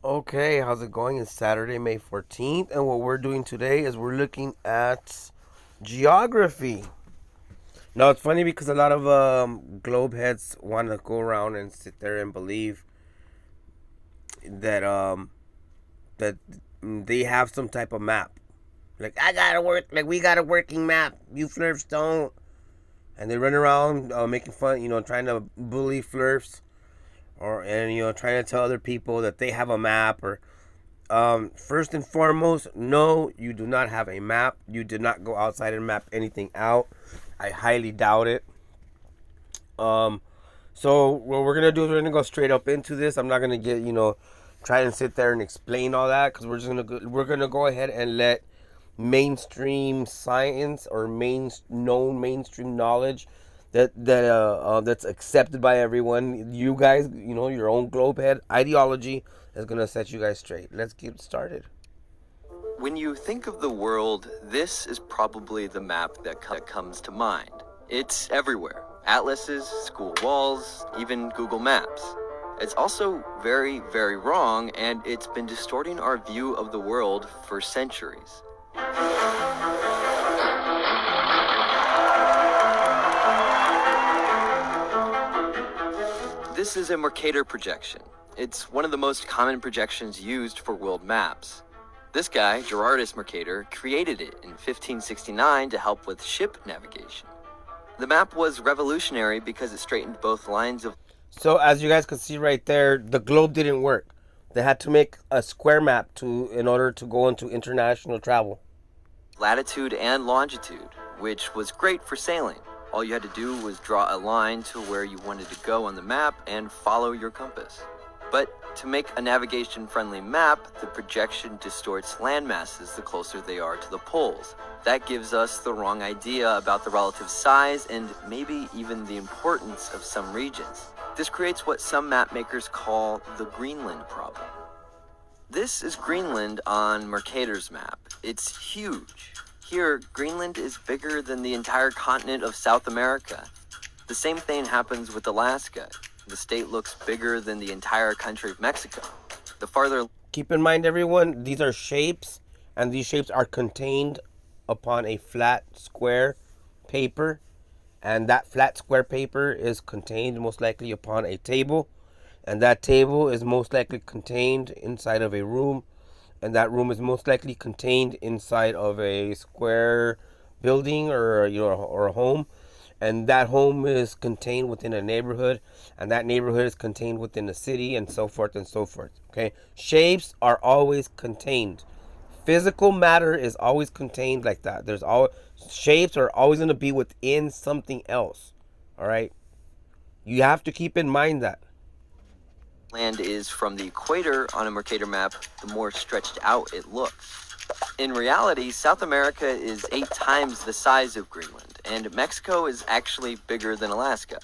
Okay, how's it going? It's Saturday, May 14th, and what we're doing today is we're looking at geography. Now, it's funny because a lot of globe heads want to go around and sit there and believe that that they have some type of map. Like, we got a working map. You flirts don't. And they run around making fun, trying to bully flirts and trying to tell other people that they have a map or first and foremost, no, you do not have a map. You did not go outside and map anything out. I highly doubt it. Um, so what we're gonna do is we're gonna go straight up into this. I'm not gonna get try and sit there and explain all that because we're gonna go ahead and let mainstream science or known mainstream knowledge that's accepted by everyone. You guys, your own globe head ideology is gonna set you guys straight. Let's get started. When you think of the world, this is probably the map that comes to mind. It's everywhere. Atlases, school walls, even Google Maps. It's also very, very wrong, and it's been distorting our view of the world for centuries. This is a Mercator projection. It's one of the most common projections used for world maps. This guy, Gerardus Mercator, created it in 1569 to help with ship navigation. The map was revolutionary because it straightened both lines of... So as you guys can see right there, the globe didn't work. They had to make a square map in order to go into international travel. latitude and longitude, which was great for sailing. All you had to do was draw a line to where you wanted to go on the map and follow your compass. But to make a navigation-friendly map, the projection distorts land masses the closer they are to the poles. That gives us the wrong idea about the relative size and maybe even the importance of some regions. This creates what some map makers call the Greenland problem. This is Greenland on Mercator's map. It's huge. Here, Greenland is bigger than the entire continent of South America. The same thing happens with Alaska. The state looks bigger than the entire country of Mexico. The farther... Keep in mind, everyone, these are shapes, and these shapes are contained upon a flat square paper, and that flat square paper is contained most likely upon a table, and that table is most likely contained inside of a room, and that room is most likely contained inside of a square building or a home, and that home is contained within a neighborhood, and that neighborhood is contained within a city, and so forth and so forth. Okay, shapes are always contained. Physical matter is always contained like that. Shapes are always going to be within something else. All right, you have to keep in mind that. land is from the equator on a Mercator map, the more stretched out it looks. In reality, South America is 8 times the size of Greenland, and Mexico is actually bigger than Alaska.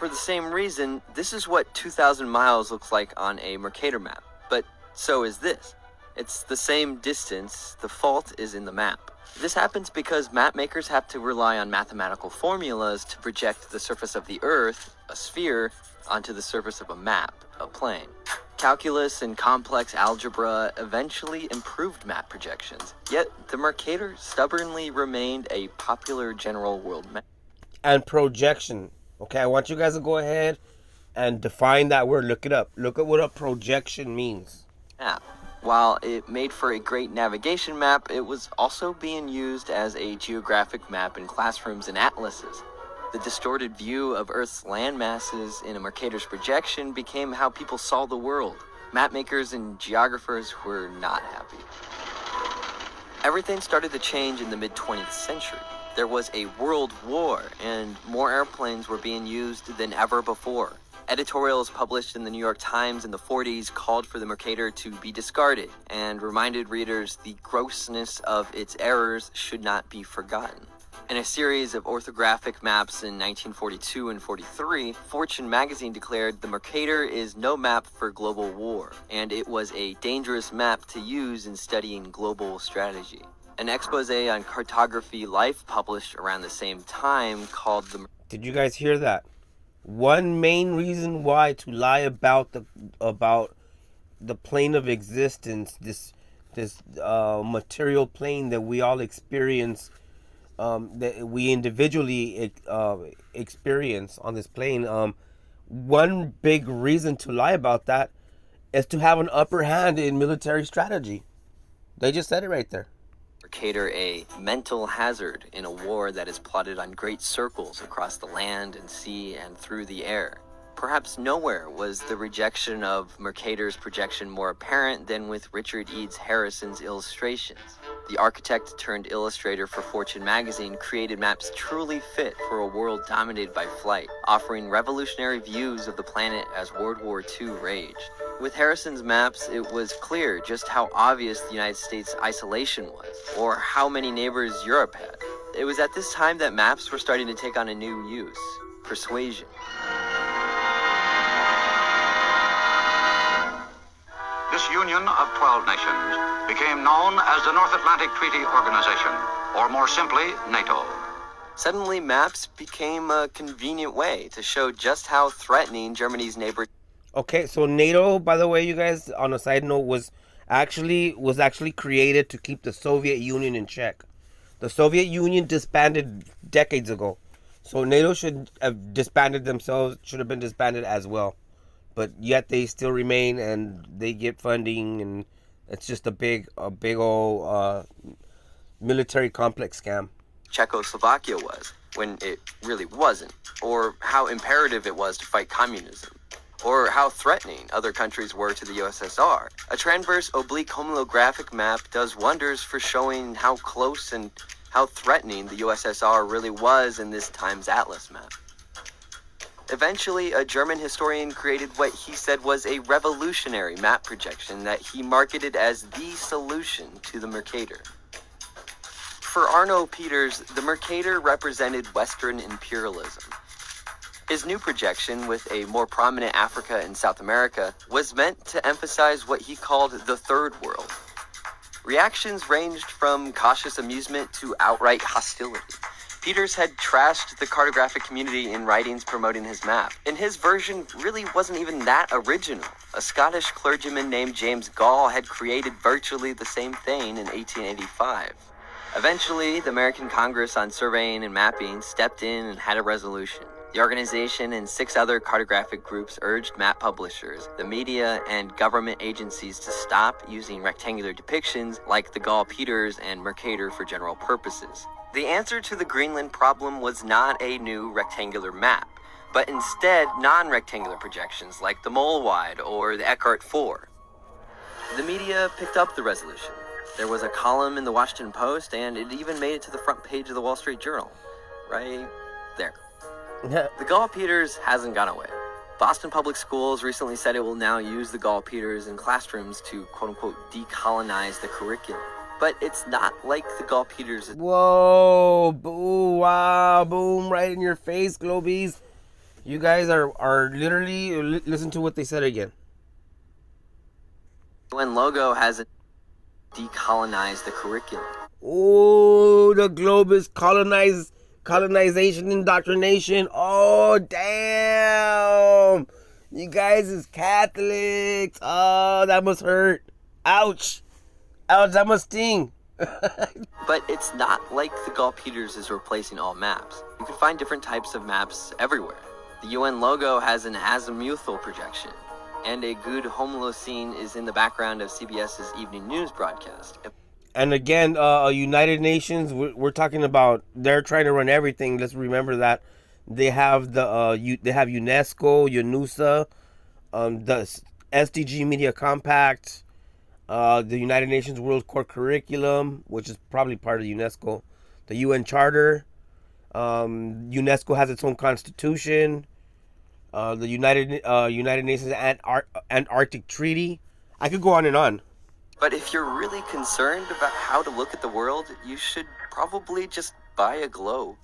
For the same reason, this is what 2,000 miles looks like on a Mercator map, but so is this. It's the same distance, the fault is in the map. This happens because map makers have to rely on mathematical formulas to project the surface of the Earth, a sphere, onto the surface of a map, a plane. Calculus and complex algebra eventually improved map projections, yet the Mercator stubbornly remained a popular general world map. And projection. Okay, I want you guys to go ahead and define that word. Look it up. Look at what a projection means. Map. While it made for a great navigation map, it was also being used as a geographic map in classrooms and atlases. The distorted view of Earth's land masses in a Mercator's projection became how people saw the world. Mapmakers and geographers were not happy. Everything started to change in the mid-20th century. There was a world war, and more airplanes were being used than ever before. Editorials published in the New York Times in the 40s called for the Mercator to be discarded and reminded readers the grossness of its errors should not be forgotten. In a series of orthographic maps in 1942 and 43, Fortune magazine declared the Mercator is no map for global war, and it was a dangerous map to use in studying global strategy. An expose on cartography Life published around the same time called the... Did you guys hear that? One main reason why to lie about the plane of existence, this material plane that we all experience, that we individually experience on this plane. One big reason to lie about that is to have an upper hand in military strategy. They just said it right there. MERCATOR a mental hazard in a war that is plotted on great circles across the land and sea and through the air. Perhaps nowhere was the rejection of MERCATOR's projection more apparent than with Richard Eads Harrison's illustrations. The architect turned illustrator for Fortune magazine created maps truly fit for a world dominated by flight, offering revolutionary views of the planet as World War II raged. With Harrison's maps, it was clear just how obvious the United States' isolation was, or how many neighbors Europe had. It was at this time that maps were starting to take on a new use: persuasion. This union of 12 nations became known as the North Atlantic Treaty Organization, or more simply, NATO. Suddenly, maps became a convenient way to show just how threatening Germany's neighbors. Okay, so NATO, by the way, you guys, on a side note, was actually created to keep the Soviet Union in check. The Soviet Union disbanded decades ago, so NATO should have disbanded themselves. Should have been disbanded as well, but yet they still remain and they get funding, and it's just a big old military complex scam. Czechoslovakia was, when it really wasn't, or how imperative it was to fight communism, or how threatening other countries were to the USSR. A transverse oblique homolographic map does wonders for showing how close and how threatening the USSR really was in this Times Atlas map. Eventually, a German historian created what he said was a revolutionary map projection that he marketed as the solution to the MERCATOR. For Arno Peters, the MERCATOR represented Western imperialism. His new projection, with a more prominent Africa and South America, was meant to emphasize what he called the Third World. Reactions ranged from cautious amusement to outright hostility. Peters had trashed the cartographic community in writings promoting his map, and his version really wasn't even that original. A Scottish clergyman named James Gall had created virtually the same thing in 1885. Eventually, the American Congress on Surveying and Mapping stepped in and had a resolution. The organization and 6 other cartographic groups urged map publishers, the media, and government agencies to stop using rectangular depictions like the Gall-Peters and MERCATOR for general purposes. The answer to the Greenland problem was not a new rectangular map, but instead non-rectangular projections like the Mole-Wide or the Eckhart 4. The media picked up the resolution. There was a column in the Washington Post, and it even made it to the front page of the Wall Street Journal. Right there. The Gall-Peters hasn't gone away. Boston Public Schools recently said it will now use the Gall-Peters in classrooms to, quote-unquote, decolonize the curriculum. But it's not like the Gall-Peters... Whoa, boo, wow, boom, right in your face, Globies. You guys are literally... Listen to what they said again. UN logo hasn't decolonized the curriculum. Oh, the globe is colonization, indoctrination. Oh, damn. You guys is Catholics. Oh, that must hurt. Ouch. Ouch, that must sting. But it's not like the Gall-Peters is replacing all maps. You can find different types of maps everywhere. The UN logo has an azimuthal projection, and a good homolocene is in the background of CBS's evening news broadcast. And again, United Nations, we're talking about, they're trying to run everything. Let's remember that. They have they have UNESCO, UNUSA, the SDG Media Compact, the United Nations World Core Curriculum, which is probably part of UNESCO, the UN Charter. UNESCO has its own constitution. The United Nations Antarctic Treaty. I could go on and on. But if you're really concerned about how to look at the world, you should probably just buy a globe.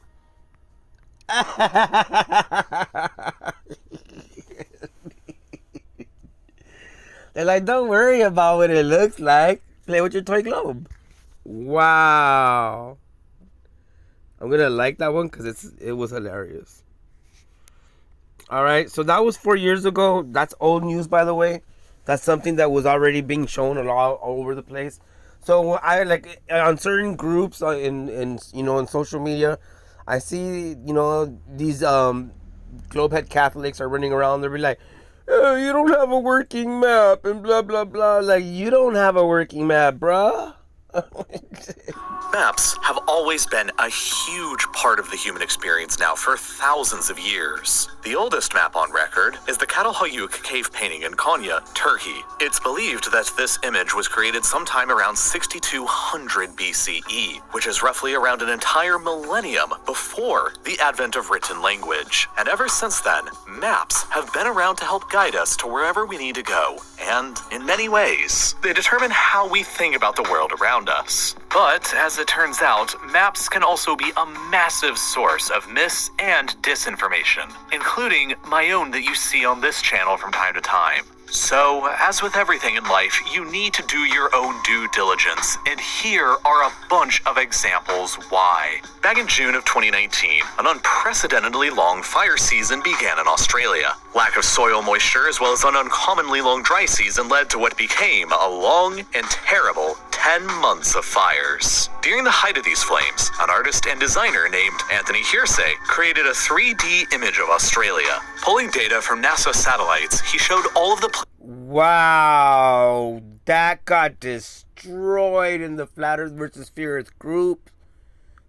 They're like, don't worry about what it looks like. Play with your toy globe. Wow. I'm going to like that one because it was hilarious. All right, so that was 4 years ago. That's old news, by the way. That's something that was already being shown all over the place. So I like on certain groups in in social media, I see these globehead Catholics are running around. They'll be like, "Oh, you don't have a working map," and blah blah blah. Like, you don't have a working map, bruh. Maps have always been a huge part of the human experience now for thousands of years. The oldest map on record is the Catalhoyuk cave painting in Konya, Turkey. It's believed that this image was created sometime around 6200 BCE, which is roughly around an entire millennium before the advent of written language. And ever since then, maps have been around to help guide us to wherever we need to go. And in many ways, they determine how we think about the world around us. But as it turns out, maps can also be a massive source of mis- and disinformation, including my own that you see on this channel from time to time. So, as with everything in life, you need to do your own due diligence, and here are a bunch of examples why. Back in June of 2019, an unprecedentedly long fire season began in Australia. Lack of soil moisture as well as an uncommonly long dry season led to what became a long and terrible 10 months of fires. During the height of these flames, an artist and designer named Anthony Hearsay created a 3D image of Australia. Pulling data from NASA satellites, he showed all of the Wow, that got destroyed in the Flat Earth versus Fear Earth group.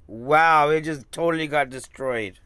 Wow, it just totally got destroyed.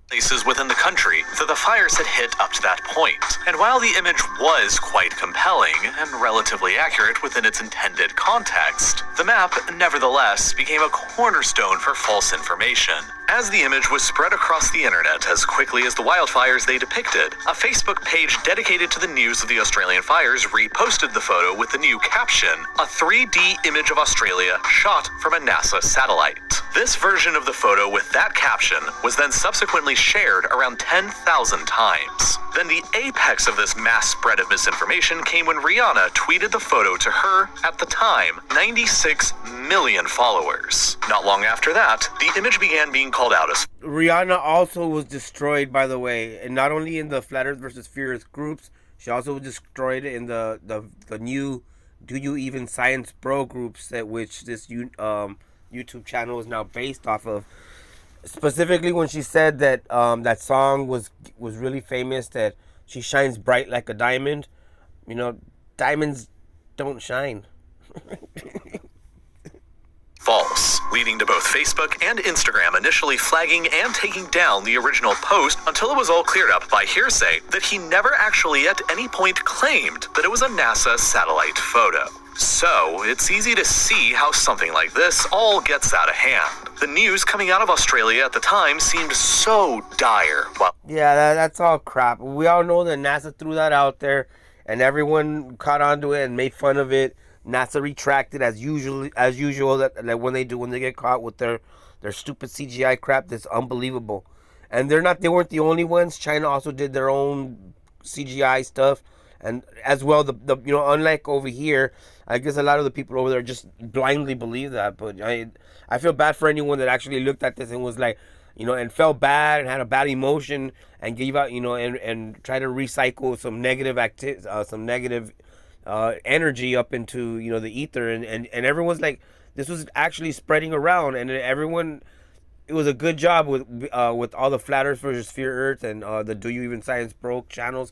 places within the country that the fires had hit up to that point. And while the image was quite compelling and relatively accurate within its intended context, the map nevertheless became a cornerstone for false information. As the image was spread across the internet as quickly as the wildfires they depicted, a Facebook page dedicated to the news of the Australian fires reposted the photo with the new caption, "A 3D image of Australia shot from a NASA satellite." This version of the photo with that caption was then subsequently shared around 10,000 times. Then the apex of this mass spread of misinformation came when Rihanna tweeted the photo to her, at the time, 96 million followers. Not long after that, the image began being called out as Rihanna also was destroyed, by the way, and not only in the Flat Earth versus Fear Earth groups, she also was destroyed in the new Do You Even Science Bro groups, that which this YouTube channel is now based off of. Specifically when she said that that song was really famous, that she shines bright like a diamond. You know, diamonds don't shine. false, leading to both Facebook and Instagram initially flagging and taking down the original post until it was all cleared up by Hearsay that he never actually at any point claimed that it was a NASA satellite photo. So, it's easy to see how something like this all gets out of hand. The news coming out of Australia at the time seemed so dire. Yeah, that's all crap. We all know that NASA threw that out there, and everyone caught onto it and made fun of it. NASA retracted as usual that when they get caught with their stupid CGI crap that's unbelievable. And they weren't the only ones. China also did their own CGI stuff, and as well the unlike over here, I guess a lot of the people over there just blindly believe that. But I feel bad for anyone that actually looked at this and was like, and felt bad and had a bad emotion and gave out, and try to recycle some negative energy up into the ether, and everyone's like, this was actually spreading around, and everyone, it was a good job with all the Flat Earth versus Fear Earth and the Do You Even Science Bro channels.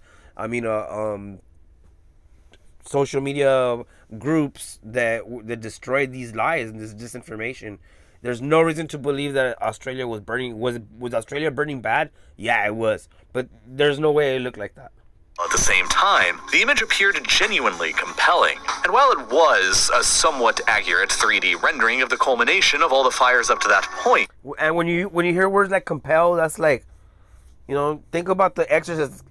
Social media groups that destroyed these lies and this disinformation. There's no reason to believe that Australia was burning. Was Australia burning bad? Yeah, it was, but there's no way it looked like that. At the same time, the image appeared genuinely compelling, and while it was a somewhat accurate 3D rendering of the culmination of all the fires up to that point, and when you hear words like compel, that's like, think about The Exorcist.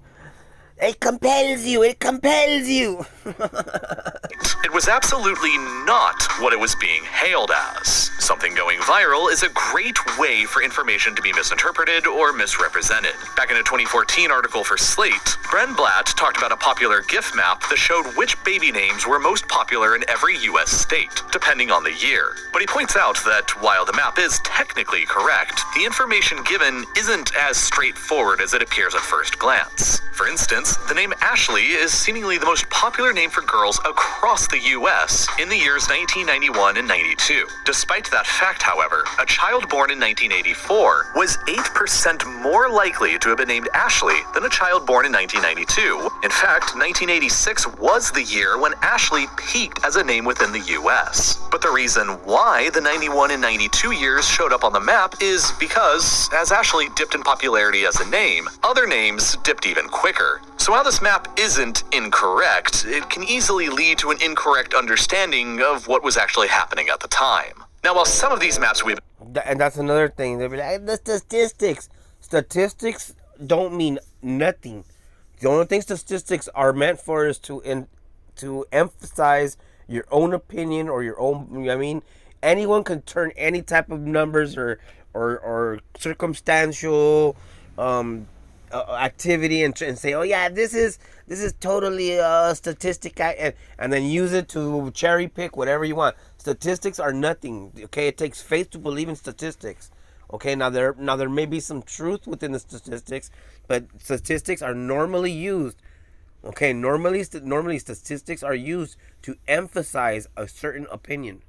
It compels you. It compels you. It was absolutely not what it was being hailed as. Something going viral is a great way for information to be misinterpreted or misrepresented. Back in a 2014 article for Slate, Bren Blatt talked about a popular GIF map that showed which baby names were most popular in every U.S. state, depending on the year. But he points out that while the map is technically correct, the information given isn't as straightforward as it appears at first glance. For instance, the name Ashley is seemingly the most popular name for girls across the U.S. in the years 1991 and 92. Despite that fact, however, a child born in 1984 was 8% more likely to have been named Ashley than a child born in 1992. In fact, 1986 was the year when Ashley peaked as a name within the U.S. But the reason why the 91 and 92 years showed up on the map is because, as Ashley dipped in popularity as a name, other names dipped even quicker. So while this map isn't incorrect, it can easily lead to an incorrect understanding of what was actually happening at the time. Now, while some of these maps we've... And that's another thing. They'll be like, the statistics. Statistics don't mean nothing. The only thing statistics are meant for is to emphasize your own opinion or your own, I mean, anyone can turn any type of numbers or circumstantial activity and say, oh yeah, this is totally a statistic, and then use it to cherry pick whatever you want. Statistics are nothing. Okay, it takes faith to believe in statistics. Okay, now there may be some truth within the statistics, but statistics are normally used. Okay, normally statistics are used to emphasize a certain opinion.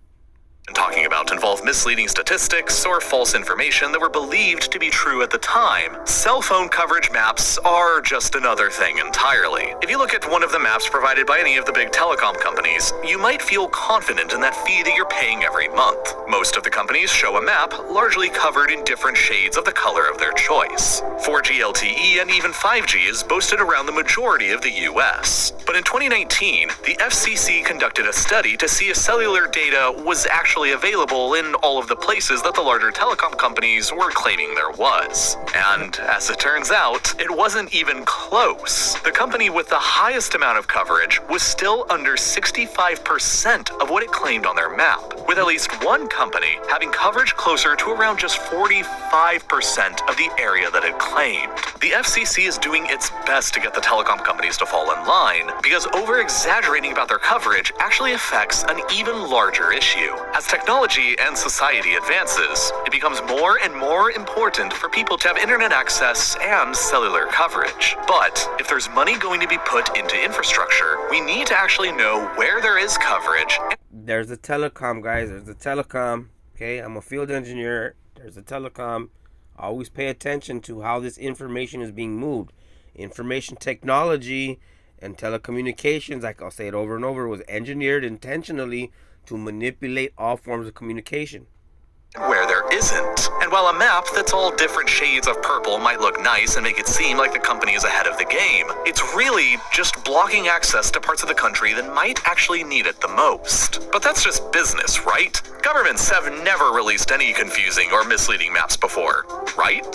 Talking about involve misleading statistics or false information that were believed to be true at the time. Cell phone coverage maps are just another thing entirely. If you look at one of the maps provided by any of the big telecom companies, you might feel confident in that fee that you're paying every month. Most of the companies show a map largely covered in different shades of the color of their choice. 4G LTE and even 5G is boasted around the majority of the US. But in 2019, the FCC conducted a study to see if cellular data was actually available in all of the places that the larger telecom companies were claiming there was. And as it turns out, it wasn't even close. The company with the highest amount of coverage was still under 65% of what it claimed on their map, with at least one company having coverage closer to around just 45% of the area that it claimed. The FCC is doing its best to get the telecom companies to fall in line, because over-exaggerating about their coverage actually affects an even larger issue. As technology and society advances, it becomes more and more important for people to have internet access and cellular coverage. But if there's money going to be put into infrastructure, we need to actually know where there is coverage. There's a telecom, guys. There's a telecom. Okay, I'm a field engineer. There's a telecom. Always pay attention to how this information is being moved. Information technology and telecommunications, like I'll say it over and over, was engineered intentionally to manipulate all forms of communication. Where there isn't. And while a map that's all different shades of purple might look nice and make it seem like the company is ahead of the game, it's really just blocking access to parts of the country that might actually need it the most. But that's just business, right? Governments have never released any confusing or misleading maps before, right?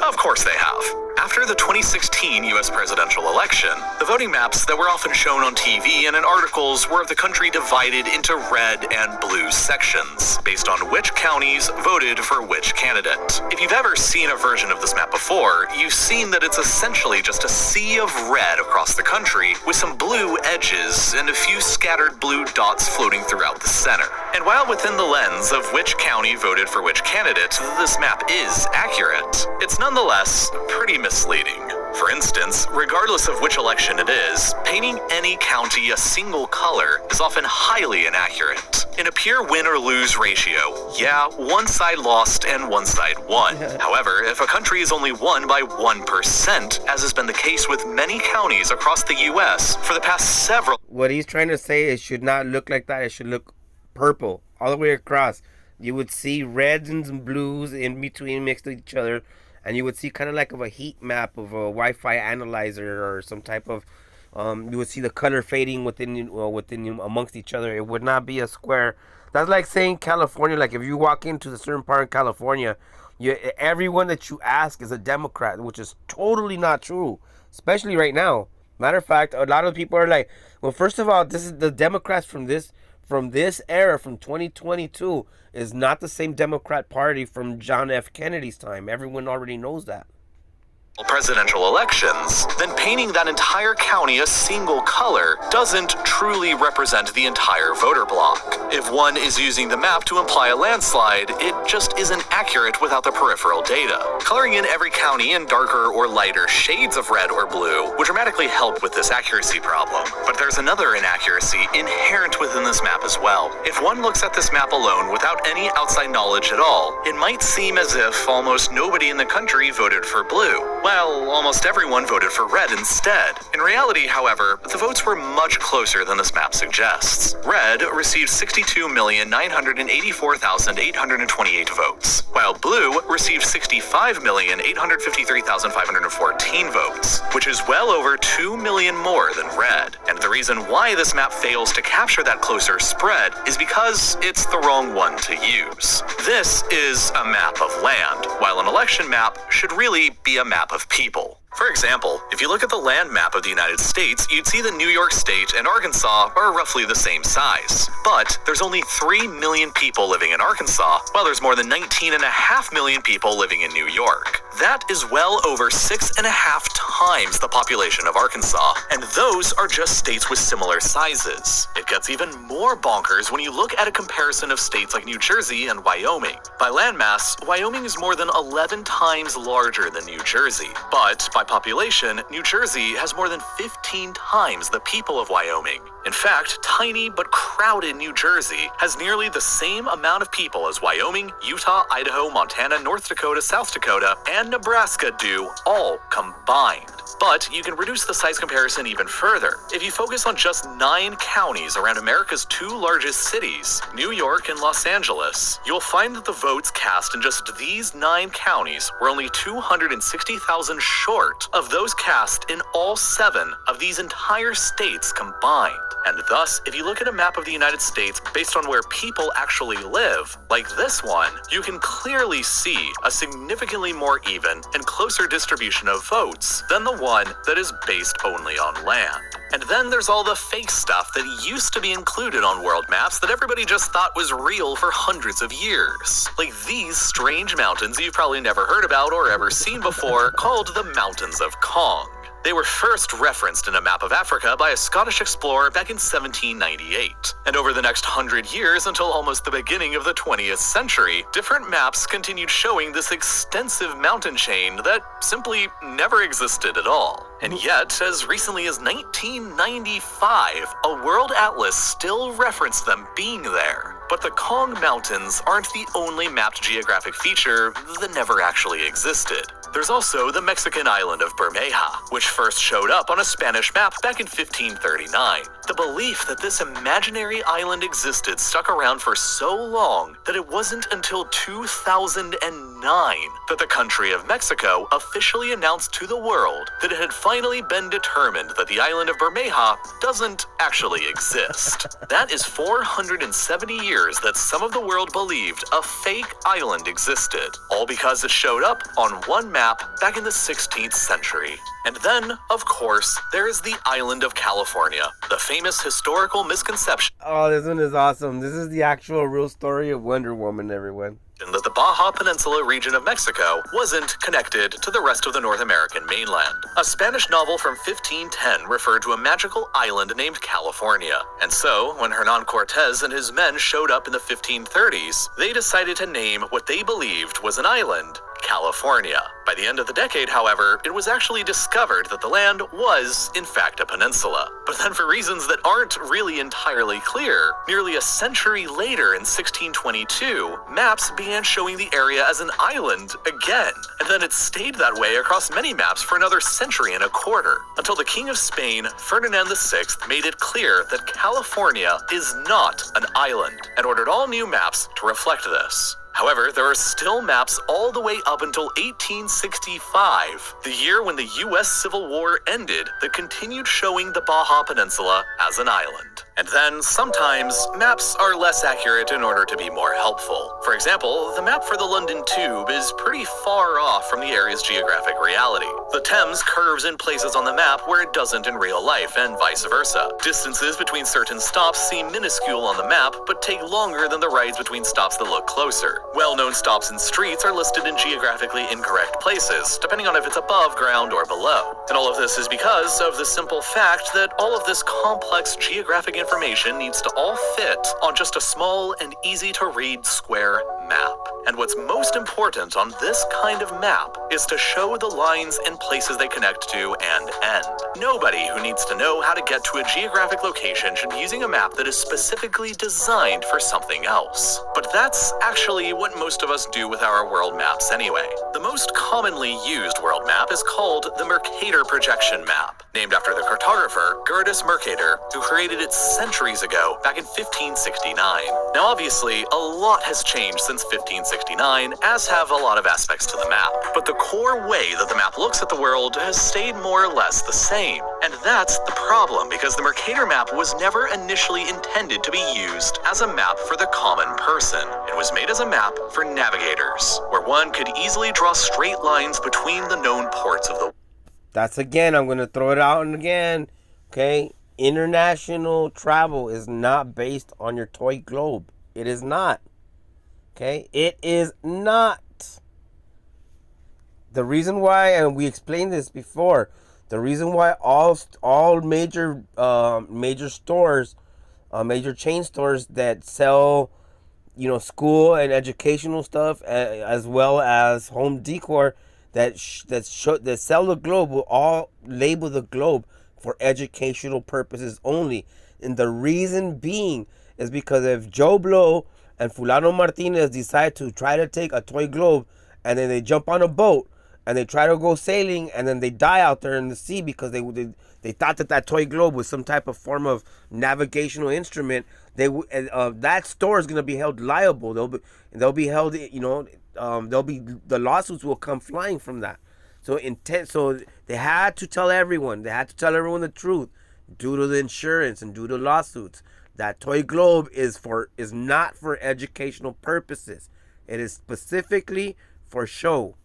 Of course they have. After the 2016 US presidential election, the voting maps that were often shown on TV and in articles were of the country divided into red and blue sections, based on which counties voted for which candidate. If you've ever seen a version of this map before, you've seen that it's essentially just a sea of red across the country, with some blue edges and a few scattered blue dots floating throughout the center. And while within the lens of which county voted for which candidate, this map is accurate, it's nonetheless pretty misleading. For instance, regardless of which election it is, painting any county a single color is often highly inaccurate. In a pure win or lose ratio, yeah, one side lost and one side won. However, if a country is only won by 1%, as has been the case with many counties across the US for the past several... What he's trying to say is it should not look like that. It should look purple all the way across. You would see reds and blues in between mixed with each other, and you would see kind of like a heat map of a Wi-Fi analyzer or some type of you would see the color fading within amongst each other. It would not be a square. That's like saying California. Like if you walk into a certain part of California, everyone that you ask is a Democrat, which is totally not true, especially right now. Matter of fact, a lot of people are like, well, first of all, this is the Democrats from from this era, from 2022, is not the same Democrat Party from John F. Kennedy's time. Everyone already knows that. Presidential elections, then painting that entire county a single color doesn't truly represent the entire voter bloc. If one is using the map to imply a landslide, it just isn't accurate without the peripheral data. Coloring in every county in darker or lighter shades of red or blue would dramatically help with this accuracy problem. But there's another inaccuracy inherent within this map as well. If one looks at this map alone without any outside knowledge at all, it might seem as if almost nobody in the country voted for blue. Well, almost everyone voted for red instead. In reality, however, the votes were much closer than this map suggests. Red received 62,984,828 votes, while blue received 65,853,514 votes, which is well over 2 million more than red. And the reason why this map fails to capture that closer spread is because it's the wrong one to use. This is a map of land, while an election map should really be a map of people. For example, if you look at the land map of the United States, you'd see that New York State and Arkansas are roughly the same size. But there's only 3 million people living in Arkansas, while there's more than 19.5 million people living in New York. That is well over 6.5 times the population of Arkansas, and those are just states with similar sizes. It gets even more bonkers when you look at a comparison of states like New Jersey and Wyoming. By landmass, Wyoming is more than 11 times larger than New Jersey, but by population, New Jersey has more than 15 times the people of Wyoming. In fact, tiny but crowded New Jersey has nearly the same amount of people as Wyoming, Utah, Idaho, Montana, North Dakota, South Dakota, and Nebraska do, all combined. But you can reduce the size comparison even further. If you focus on just 9 counties around America's 2 largest cities, New York and Los Angeles, you'll find that the votes cast in just these 9 counties were only 260,000 short of those cast in all 7 of these entire states combined. And thus, if you look at a map of the United States based on where people actually live, like this one, you can clearly see a significantly more even and closer distribution of votes than the one that is based only on land. And then there's all the fake stuff that used to be included on world maps that everybody just thought was real for hundreds of years. Like these strange mountains you've probably never heard about or ever seen before, called the Mountains of Kong. They were first referenced in a map of Africa by a Scottish explorer back in 1798. And over the next 100 years until almost the beginning of the 20th century, different maps continued showing this extensive mountain chain that simply never existed at all. And yet, as recently as 1995, a world atlas still referenced them being there. But the Kong Mountains aren't the only mapped geographic feature that never actually existed. There's also the Mexican island of Bermeja, which first showed up on a Spanish map back in 1539. The belief that this imaginary island existed stuck around for so long that it wasn't until 2009 that the country of Mexico officially announced to the world that it had finally been determined that the island of Bermeja doesn't actually exist. That is 470 years that some of the world believed a fake island existed, all because it showed up on one map back in the 16th century. And then, of course, there is the island of California, the famous historical misconception. Oh, this one is awesome. This is the actual real story of Wonder Woman, everyone. That the Baja Peninsula region of Mexico wasn't connected to the rest of the North American mainland. A Spanish novel from 1510 referred to a magical island named California. And so, when Hernan Cortez and his men showed up in the 1530s, they decided to name what they believed was an island California. By the end of the decade, however, it was actually discovered that the land was, in fact, a peninsula. But then for reasons that aren't really entirely clear, nearly a century later in 1622, maps began showing the area as an island again. And then it stayed that way across many maps for another century and a quarter, until the King of Spain, Ferdinand VI, made it clear that California is not an island, and ordered all new maps to reflect this. However, there are still maps all the way up until 1865, the year when the US Civil War ended, that continued showing the Baja Peninsula as an island. And then, sometimes, maps are less accurate in order to be more helpful. For example, the map for the London Tube is pretty far off from the area's geographic reality. The Thames curves in places on the map where it doesn't in real life, and vice versa. Distances between certain stops seem minuscule on the map, but take longer than the rides between stops that look closer. Well-known stops and streets are listed in geographically incorrect places, depending on if it's above ground or below. And all of this is because of the simple fact that all of this complex geographic information needs to all fit on just a small and easy-to-read square map. And what's most important on this kind of map is to show the lines and places they connect to and end. Nobody who needs to know how to get to a geographic location should be using a map that is specifically designed for something else. But that's actually what most of us do with our world maps anyway. The most commonly used world map is called the MERCATOR projection map, named after the cartographer MERCATOR, who created it centuries ago, back in 1569. Now obviously, a lot has changed since 1569, as have a lot of aspects to the map. But the core way that the map looks at the world has stayed more or less the same. And that's the problem, because the MERCATOR map was never initially intended to be used as a map for the common person. It was made as a map for navigators, where one could easily draw straight lines between the known ports of the world. That's again, I'm going to throw it out and again, okay? International travel is not based on your toy globe. It is not. Okay? It is not. The reason why, and we explained this before, the reason why all major stores, major chain stores that sell, school and educational stuff, as well as home decor that sell the globe, will all label the globe for educational purposes only. And the reason being is because if Joe Blow and Fulano Martinez decide to try to take a toy globe and then they jump on a boat and they try to go sailing and then they die out there in the sea because they thought that toy globe was some type of form of navigational instrument, that store is going to be held liable. They'll be held, the lawsuits will come flying from that. So they had to tell everyone. They had to tell everyone the truth, due to the insurance and due to lawsuits. That toy globe is not for educational purposes. It is specifically for show.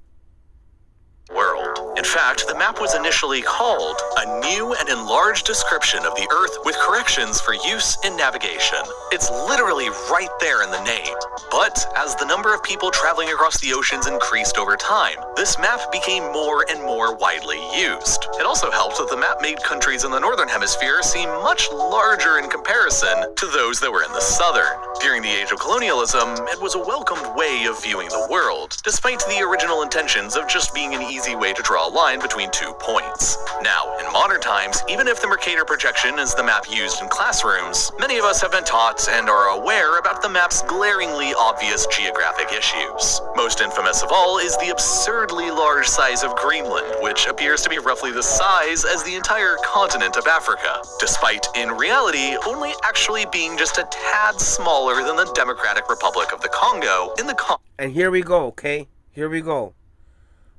World. In fact, the map was initially called A New and Enlarged Description of the Earth with Corrections for Use in Navigation. It's literally right there in the name. But as the number of people traveling across the oceans increased over time, this map became more and more widely used. It also helped that the map made countries in the northern hemisphere seem much larger in comparison to those that were in the southern. During the age of colonialism, it was a welcomed way of viewing the world, despite the original intentions of just being an easy way to draw a line between 2 points. Now, in modern times, even if the MERCATOR projection is the map used in classrooms, many of us have been taught and are aware about the map's glaringly obvious geographic issues. Most infamous of all is the absurdly large size of Greenland, which appears to be roughly the size as the entire continent of Africa, despite, in reality, only actually being just a tad smaller than the Democratic Republic of the Congo in the And here we go, okay? Here we go.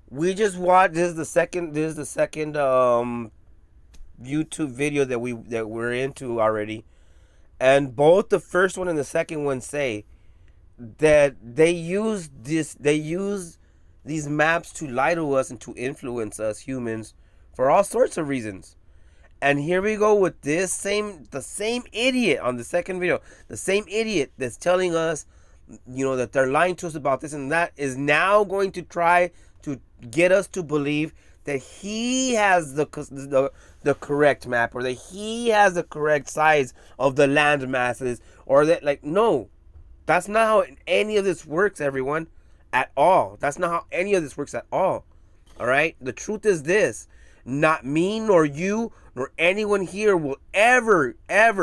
We just watched. This is the second YouTube video that we're into already, and both the first one and the second one say that they use these maps to lie to us and to influence us humans for all sorts of reasons. And here we go with the same idiot on the second video, the same idiot that's telling us, that they're lying to us about this and that, is now going to try to get us to believe that he has the correct map, or that he has the correct size of the land masses, or that, no, that's not how any of this works, everyone, at all. That's not how any of this works at all. All right? The truth is this: not me, nor you, nor anyone here will ever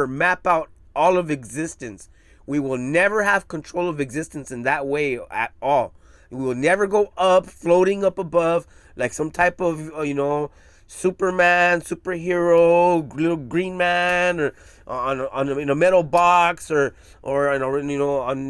map out all of existence. We will never have control of existence in that way at all. We will never go up, floating up above, like some type of, Superman, superhero, little green man, or in a metal box, or on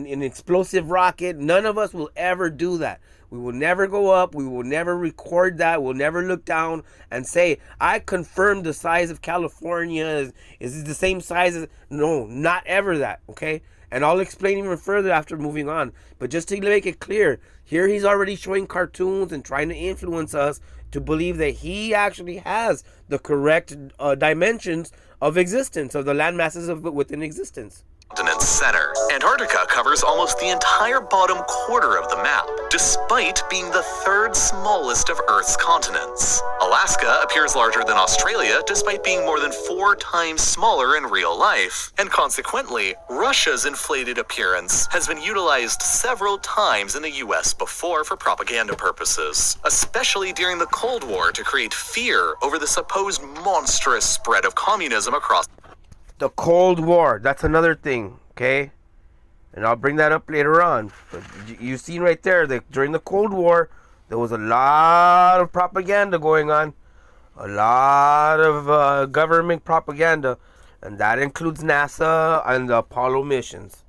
an explosive rocket. None of us will ever do that. We will never go up. We will never record that. We'll never look down and say, I confirm the size of California is the same size as... No, not ever that, okay? And I'll explain even further after moving on. But just to make it clear, here he's already showing cartoons and trying to influence us to believe that he actually has the correct dimensions of existence, of the land masses within existence. Continent center. Antarctica covers almost the entire bottom quarter of the map, despite being the third smallest of Earth's continents. Alaska appears larger than Australia, despite being more than 4 times smaller in real life. And consequently, Russia's inflated appearance has been utilized several times in the US before for propaganda purposes, especially during the Cold War to create fear over the supposed monstrous spread of communism across the Cold War, that's another thing, okay? And I'll bring that up later on. But you've seen right there that during the Cold War, there was a lot of propaganda going on. A lot of government propaganda. And that includes NASA and the Apollo missions.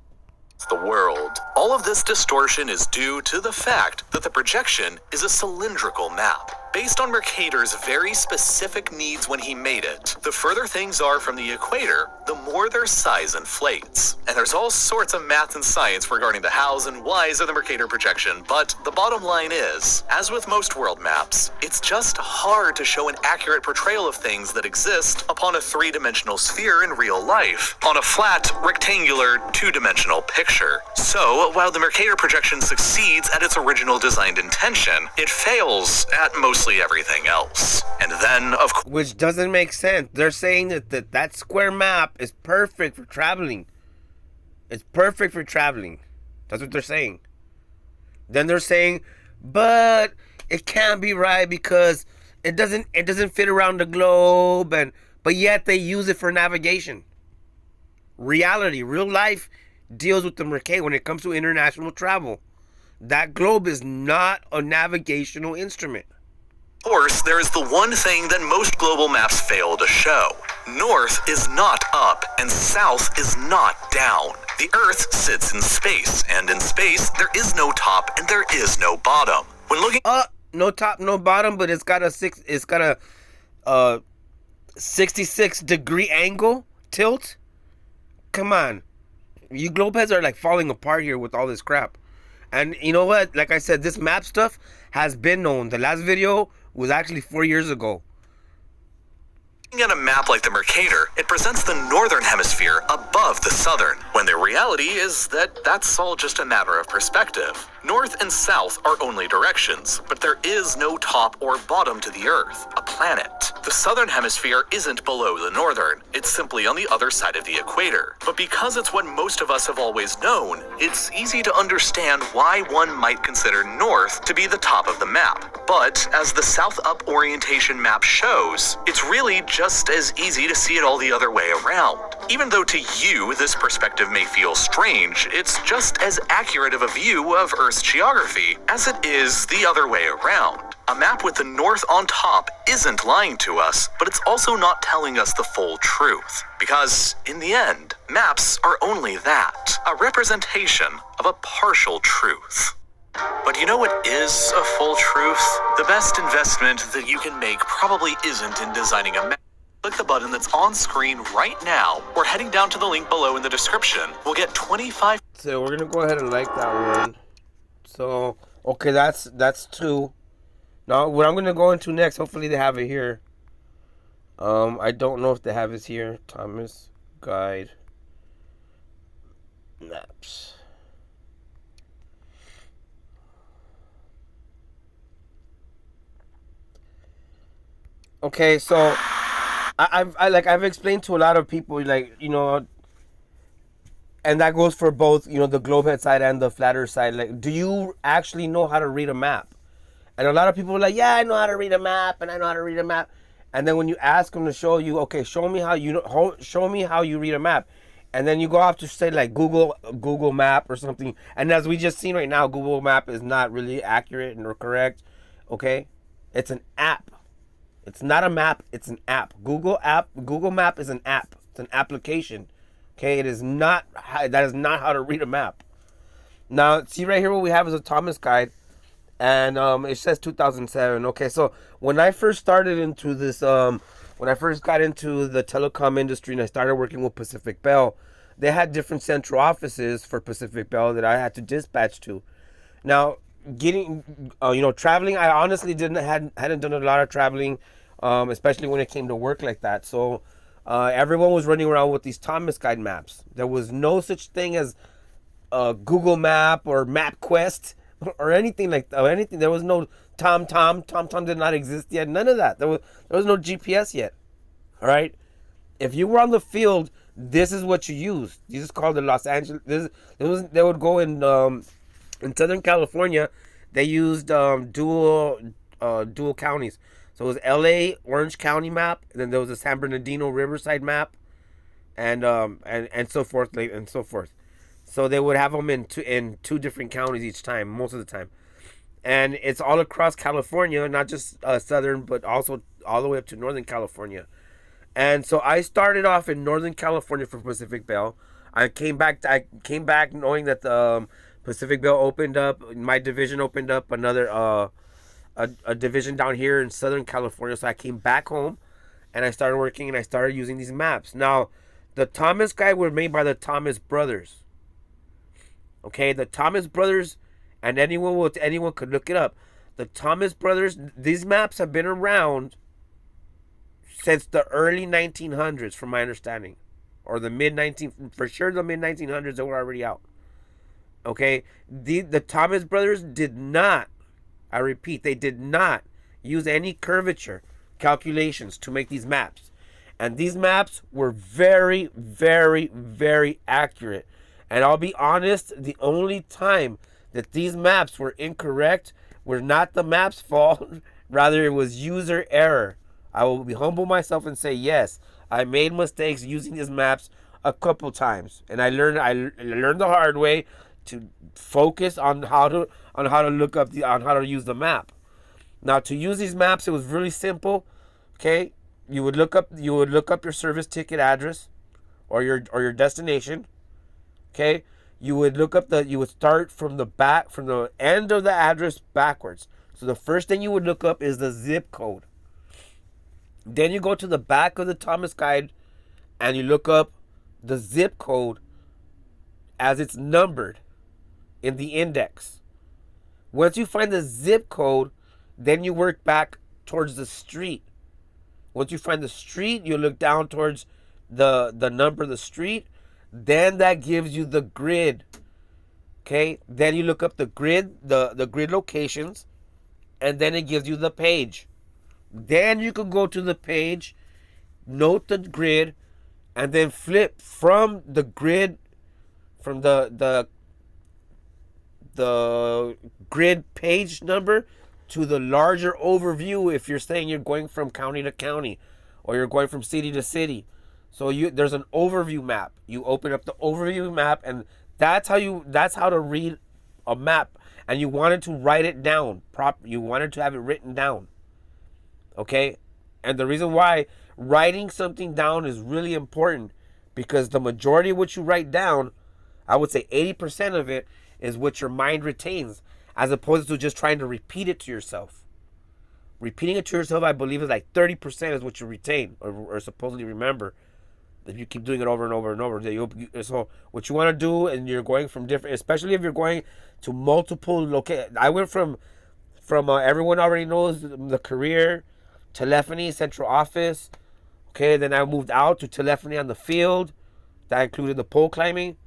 The world. All of this distortion is due to the fact that the projection is a cylindrical map. Based on Mercator's very specific needs when he made it, the further things are from the equator, the more their size inflates. And there's all sorts of math and science regarding the hows and whys of the Mercator projection, but the bottom line is, as with most world maps, it's just hard to show an accurate portrayal of things that exist upon a 3-dimensional sphere in real life, on a flat, rectangular, 2-dimensional picture. So, while the Mercator projection succeeds at its original designed intention, it fails at mostly everything else. And then, of course... Which doesn't make sense. They're saying that square map is perfect for traveling. It's perfect for traveling. That's what they're saying. Then they're saying, but it can't be right because it doesn't fit around the globe, but yet they use it for navigation. Reality, real life deals with the Mercator when it comes to international travel. That globe is not a navigational instrument. Of course, there is the one thing that most global maps fail to show. North is not up, and south is not down. The Earth sits in space, and in space, there is no top and there is no bottom. When looking no top, no bottom, but it's got a 66-degree angle tilt. Come on, you globeheads are like falling apart here with all this crap. And you know what? Like I said, this map stuff has been known. The last video was actually 4 years ago. Looking at a map like the Mercator, it presents the northern hemisphere above the southern, when the reality is that that's all just a matter of perspective. North and south are only directions, but there is no top or bottom to the Earth, a planet. The southern hemisphere isn't below the northern, it's simply on the other side of the equator. But because it's what most of us have always known, it's easy to understand why one might consider north to be the top of the map. But as the south up orientation map shows, it's really just as easy to see it all the other way around. Even though to you this perspective may feel strange, it's just as accurate of a view of Earth's geography as it is the other way around. A map with the north on top isn't lying to us, but it's also not telling us the full truth. Because, in the end, maps are only that, a representation of a partial truth. But you know what is a full truth? The best investment that you can make probably isn't in designing a map. Click the button that's on screen right now, or heading down to the link below in the description. We'll get 25... So we're gonna go ahead and like that one. So, okay, that's 2. Now, what I'm gonna go into next, hopefully they have it here. I don't know if they have it here. Thomas Guide Maps. Okay, so I've explained to a lot of people, like, you know, and that goes for both, you know, the globehead side and the flat earth side. Like, do you actually know how to read a map? And a lot of people are like, yeah, I know how to read a map, and I know how to read a map. And then when you ask them to show you, okay, show me how you read a map, and then you go off to say like Google Map or something. And as we just seen right now, Google Map is not really accurate or correct. Okay, it's an app. It's not a map. It's an app. Google Map is an app. It's an application. Okay, it is not. That is not how to read a map. Now, see right here, what we have is a Thomas Guide. and it says 2007. Okay, so when I first started into this, when I first got into the telecom industry and I started working with Pacific Bell, they had different central offices for Pacific Bell that I had to dispatch to. Now, traveling, I honestly hadn't done a lot of traveling, especially when it came to work like that. So, everyone was running around with these Thomas Guide maps. There was no such thing as Google Map or MapQuest or anything like that. Anything. There was no TomTom. TomTom did not exist yet. None of that. There was no GPS yet. All right. If you were on the field, this is what you used. This is called the Los Angeles. They would go in Southern California. They used dual counties. So it was L.A. Orange County map, and then there was a San Bernardino Riverside map, and so forth and so forth. So they would have them in two different counties each time, most of the time, and it's all across California, not just southern, but also all the way up to Northern California. And so I started off in Northern California for Pacific Bell. I came back knowing that the Pacific Bell opened up. My division opened up another a division down here in Southern California. So I came back home, and I started working, and I started using these maps. Now, the Thomas Guide were made by the Thomas brothers. Okay, the Thomas brothers, and anyone could look it up. The Thomas brothers. These maps have been around since the early 1900s, from my understanding, or the mid 19, for sure the mid 1900s. They were already out. Okay, the Thomas brothers did not. I repeat, they did not use any curvature calculations to make these maps, and these maps were very, very, very accurate. And I'll be honest, the only time that these maps were incorrect were not the map's fault, rather it was user error. I will be humble myself and say, yes, I made mistakes using these maps a couple times, and I learned the hard way to focus on how to use the map. Now, to use these maps, it was really simple. Okay, you would look up your service ticket address or your destination. Okay, you would start from the end of the address backwards. So the first thing you would look up is the zip code. Then you go to the back of the Thomas Guide and you look up the zip code as it's numbered in the index. Once you find the zip code, then you work back towards the street. Once you find the street, you look down towards the number of the street. Then that gives you the grid. Okay, then you look up the grid, the grid locations, and then it gives you the page. Then you can go to the page, note the grid, and then flip from the grid, from the grid page number to the larger overview if you're saying you're going from county to county or you're going from city to city. So there's an overview map. You open up the overview map, and that's how to read a map. And you wanted to write it down. You wanted to have it written down. Okay? And the reason why writing something down is really important, because the majority of what you write down, I would say 80% of it, is what your mind retains, as opposed to just trying to repeat it to yourself. Repeating it to yourself, I believe, is like 30% is what you retain or supposedly remember. If you keep doing it over and over and over. So what you want to do, and you're going from different, especially if you're going to multiple locations. I went from everyone already knows the career, telephony, central office. Okay, then I moved out to telephony on the field. That included the pole climbing.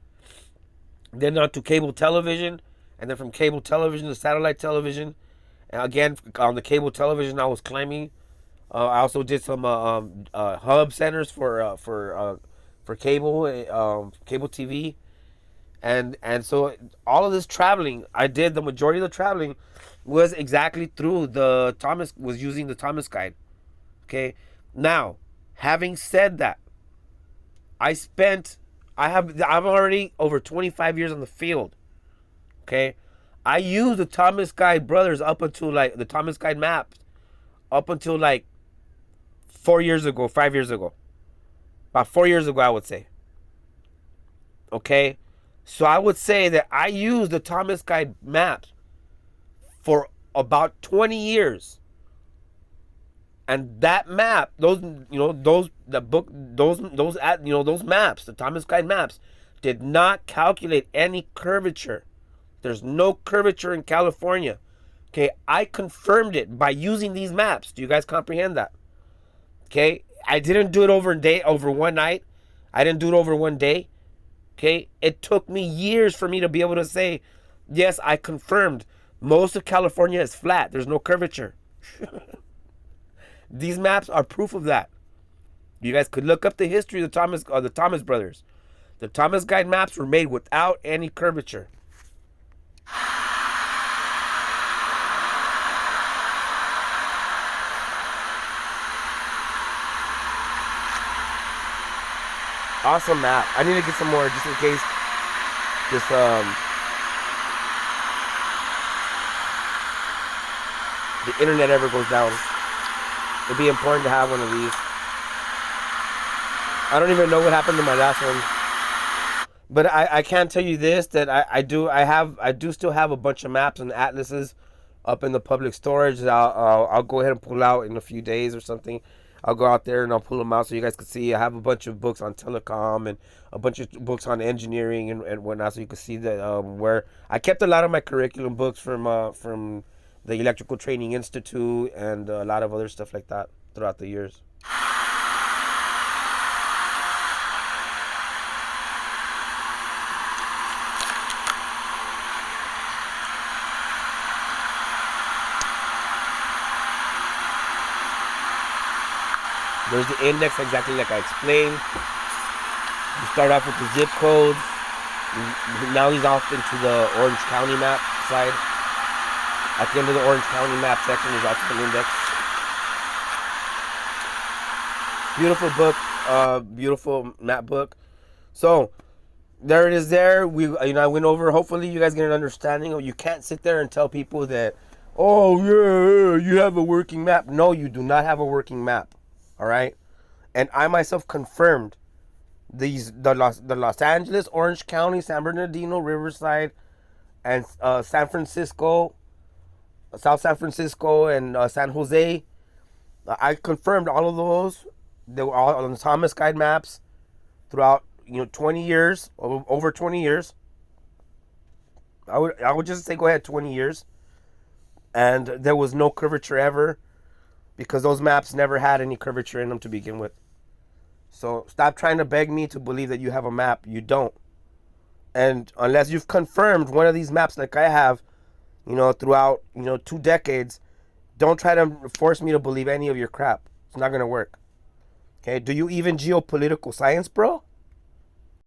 Then on to cable television, and then from cable television to satellite television. And again, on the cable television, I was climbing. I also did some hub centers for cable TV, and so all of this traveling I did. The majority of the traveling was exactly through using the Thomas Guide. Okay, now having said that, I'm already over 25 years on the field. Okay, I used the Thomas Guide brothers up until the Thomas Guide maps up until 5 years ago. About 4 years ago, I would say. Okay? So I would say that I used the Thomas Guide maps for about 20 years. And that map, those maps, the Thomas Guide maps, did not calculate any curvature. There's no curvature in California. Okay, I confirmed it by using these maps. Do you guys comprehend that? Okay, I didn't do it over one night. I didn't do it over one day. Okay, it took me years for me to be able to say, yes, I confirmed most of California is flat. There's no curvature. These maps are proof of that. You guys could look up the history of the Thomas brothers. The Thomas Guide maps were made without any curvature. Awesome map. I need to get some more just in case the internet ever goes down. It'd be important to have one of these. I don't even know what happened to my last one, but I can tell you this, that I do still have a bunch of maps and atlases up in the public storage that I'll go ahead and pull out in a few days or something. I'll go out there and I'll pull them out so you guys can see. I have a bunch of books on telecom and a bunch of books on engineering and whatnot, so you can see that where I kept a lot of my curriculum books from the Electrical Training Institute and a lot of other stuff like that throughout the years. There's the index, exactly like I explained. You start off with the zip codes. Now he's off into the Orange County map side. At the end of the Orange County map section is also an index. Beautiful book, beautiful map book. So there it is. There I went over. Hopefully you guys get an understanding. You can't sit there and tell people that, oh yeah, you have a working map. No, you do not have a working map. All right, and I myself confirmed the Los Angeles, Orange County, San Bernardino, Riverside, and San Francisco, South San Francisco, and San Jose. I confirmed all of those. They were all on the Thomas Guide maps throughout 20 years, over 20 years. I would just say go ahead 20 years, and there was no curvature ever. Because those maps never had any curvature in them to begin with. So stop trying to beg me to believe that you have a map. You don't. And unless you've confirmed one of these maps like I have, throughout, 2 decades, don't try to force me to believe any of your crap. It's not going to work. Okay? Do you even geopolitical science, bro?